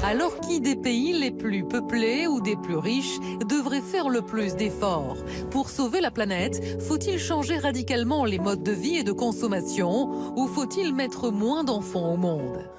Alors qui des pays les plus peuplés ou des plus riches devrait faire le plus d'efforts? Pour sauver la planète, faut-il changer radicalement les modes de vie et de consommation ou faut-il mettre moins d'enfants au monde?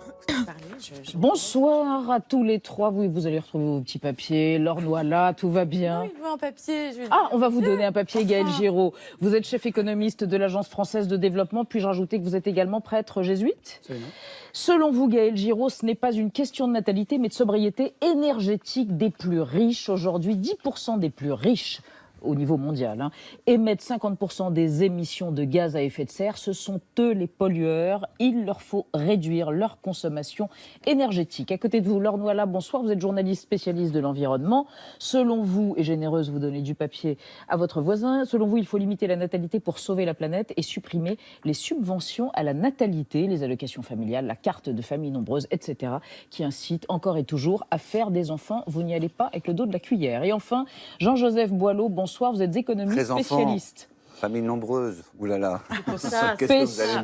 Bonsoir à tous les trois. Oui, vous allez retrouver vos petits papiers. Laure Noila, tout va bien. Oui, il veut un papier. Ah, on va vous donner un papier, Gaël Giraud. Vous êtes chef économiste de l'Agence française de développement. Puis-je rajouter que vous êtes également prêtre jésuite? Absolument. Selon vous, Gaël Giraud, ce n'est pas une question de natalité, mais de sobriété énergétique des plus riches. Aujourd'hui, 10% des plus riches au niveau mondial, émettent 50% des émissions de gaz à effet de serre. Ce sont eux les pollueurs. Il leur faut réduire leur consommation énergétique. À côté de vous, Laure Noila, bonsoir. Vous êtes journaliste spécialiste de l'environnement. Selon vous, et généreuse, vous donnez du papier à votre voisin. Selon vous, il faut limiter la natalité pour sauver la planète et supprimer les subventions à la natalité, les allocations familiales, la carte de famille nombreuse, etc., qui incitent encore et toujours à faire des enfants. Vous n'y allez pas avec le dos de la cuillère. Et enfin, Jean-Joseph Boileau, bonsoir. Vous êtes économiste spécialiste. Famille nombreuse, oulala.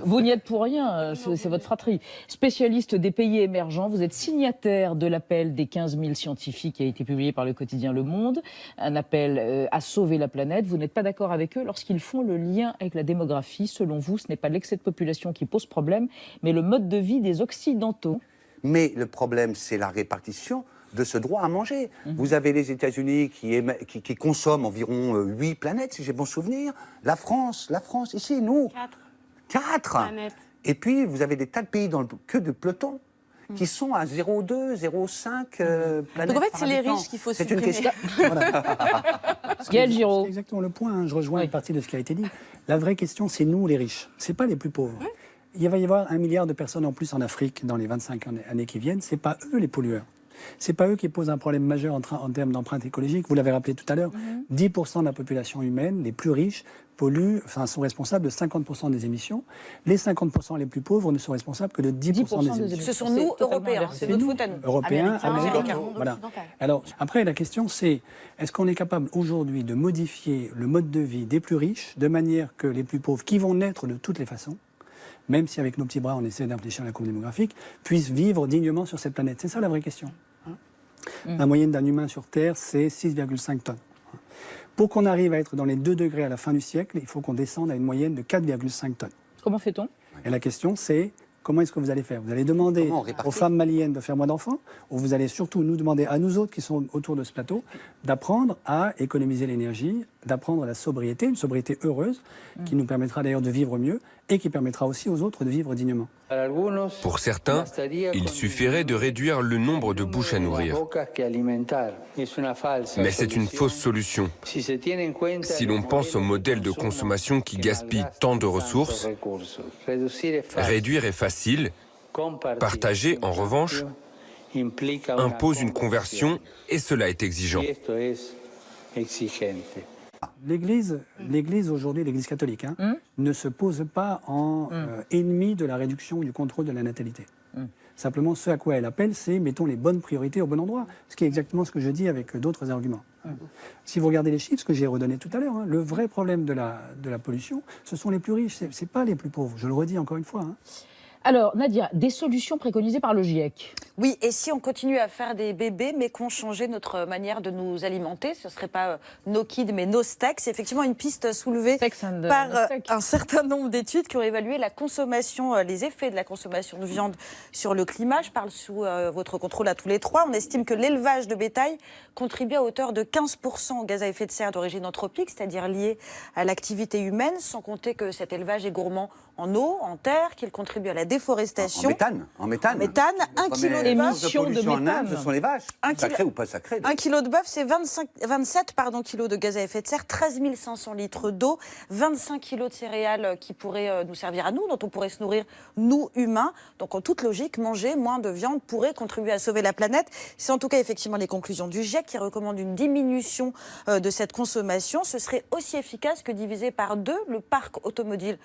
Vous n'y êtes pour rien, c'est votre fratrie. Spécialiste des pays émergents, vous êtes signataire de l'appel des 15 000 scientifiques qui a été publié par le quotidien Le Monde, un appel à sauver la planète. Vous n'êtes pas d'accord avec eux lorsqu'ils font le lien avec la démographie. Selon vous, ce n'est pas l'excès de population qui pose problème, mais le mode de vie des Occidentaux. Mais le problème, c'est la répartition de ce droit à manger. Vous avez les États-Unis qui consomment environ 8 planètes, si j'ai bon souvenir. La France, ici, nous. 4 planètes. Et puis, vous avez des tas de pays dans que de peloton qui sont à 0,2, 0,5 planètes. Donc en fait, par c'est les habitant. riches qu'il faut C'est supprimer. une question. Gaël Giraud. C'est exactement le point. Je rejoins une partie de ce qui a été dit. La vraie question, c'est nous, les riches. C'est pas les plus pauvres. Il va y avoir 1 milliard de personnes en plus en Afrique dans les 25 années qui viennent. C'est pas eux les pollueurs. C'est pas eux qui posent un problème majeur en termes d'empreinte écologique. Vous l'avez rappelé tout à l'heure. 10% de la population humaine, les plus riches, sont responsables de 50% des émissions. Les 50% les plus pauvres ne sont responsables que de 10% des émissions. Ce sont nous, Européens. C'est notre faute à nous. Européens, Américains. monde Voilà. occidental. Alors, après, la question, c'est est-ce qu'on est capable aujourd'hui de modifier le mode de vie des plus riches de manière que les plus pauvres, qui vont naître de toutes les façons, même si avec nos petits bras on essaie d'infléchir la courbe démographique, puissent vivre dignement sur cette planète? C'est ça la vraie question. La moyenne d'un humain sur Terre, c'est 6,5 tonnes. Pour qu'on arrive à être dans les 2 degrés à la fin du siècle, il faut qu'on descende à une moyenne de 4,5 tonnes. Comment fait-on? Et la question, c'est comment est-ce que vous allez faire? Vous allez demander aux femmes maliennes de faire moins d'enfants, ou vous allez surtout nous demander à nous autres qui sont autour de ce plateau d'apprendre à économiser l'énergie, d'apprendre à la sobriété, une sobriété heureuse, qui nous permettra d'ailleurs de vivre mieux et qui permettra aussi aux autres de vivre dignement. Pour certains, il suffirait de réduire le nombre de bouches à nourrir. Mais c'est une fausse solution. Si l'on pense au modèle de consommation qui gaspille tant de ressources, réduire est facile. Partager, en revanche, impose une conversion et cela est exigeant. L'Église aujourd'hui, l'Église catholique, ne se pose pas en ennemi de la réduction du contrôle de la natalité. Simplement, ce à quoi elle appelle, c'est mettons les bonnes priorités au bon endroit, ce qui est exactement ce que je dis avec d'autres arguments. Si vous regardez les chiffres, ce que j'ai redonné tout à l'heure, le vrai problème de la pollution, ce sont les plus riches, c'est pas les plus pauvres. Je le redis encore une fois. Alors, Nadia, des solutions préconisées par le GIEC. Oui, et si on continue à faire des bébés, mais qu'on changeait notre manière de nous alimenter, ce ne serait pas no kids, mais no steaks. C'est effectivement une piste soulevée par un certain nombre d'études qui ont évalué la consommation, les effets de la consommation de viande sur le climat. Je parle sous votre contrôle à tous les trois. On estime que l'élevage de bétail contribue à hauteur de 15% aux gaz à effet de serre d'origine anthropique, c'est-à-dire lié à l'activité humaine, sans compter que cet élevage est gourmand en eau, en terre, qu'il contribue à la déforestation. En méthane. 1 kilo émissions de méthane. Ce sont les vaches. Sacrées ou pas sacrées. 1 kilo de bœuf, c'est 27 kilos de gaz à effet de serre, 13 500 litres d'eau, 25 kilos de céréales qui pourraient nous servir à nous, dont on pourrait se nourrir, nous, humains. Donc, en toute logique, manger moins de viande pourrait contribuer à sauver la planète. C'est en tout cas effectivement les conclusions du GIEC qui recommandent une diminution de cette consommation. Ce serait aussi efficace que diviser par 2 le parc automobile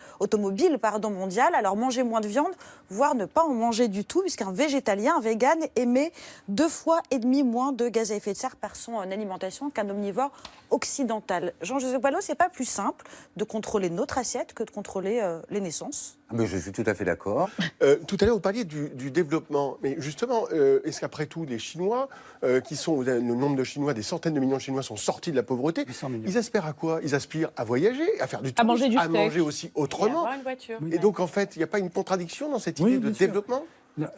mondial. Alors, manger moins de viande, voire ne pas en manger du tout, puisqu'un végétalien, un vegan, émet 2,5 fois moins de gaz à effet de serre par son alimentation qu'un omnivore occidental. Jean-Joseph Boileau, c'est pas plus simple de contrôler notre assiette que de contrôler les naissances? Mais je suis tout à fait d'accord. Tout à l'heure, vous parliez du développement. Mais justement, est-ce qu'après tout, les Chinois, le nombre de Chinois, des centaines de millions de Chinois sont sortis de la pauvreté, ils aspirent à quoi? Ils aspirent à voyager, à faire du tourisme, manger du à steak. manger aussi autrement. avoir une voiture. Et donc, en fait, il n'y a pas une contradiction dans cette idée de bien sûr. développement?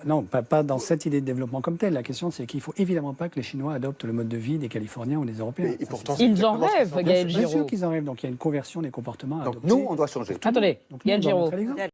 Non, pas dans cette idée de développement comme telle. La question, c'est qu'il ne faut évidemment pas que les Chinois adoptent le mode de vie des Californiens ou des Européens. Et pourtant, Ils en rêvent, Gaël Bien sûr Giraud. qu'ils en rêvent. Donc il y a une conversion des comportements à Donc adopter. nous, on doit changer. Attendez, Donc, nous, Gaël on doit Giraud. montrer l'exemple.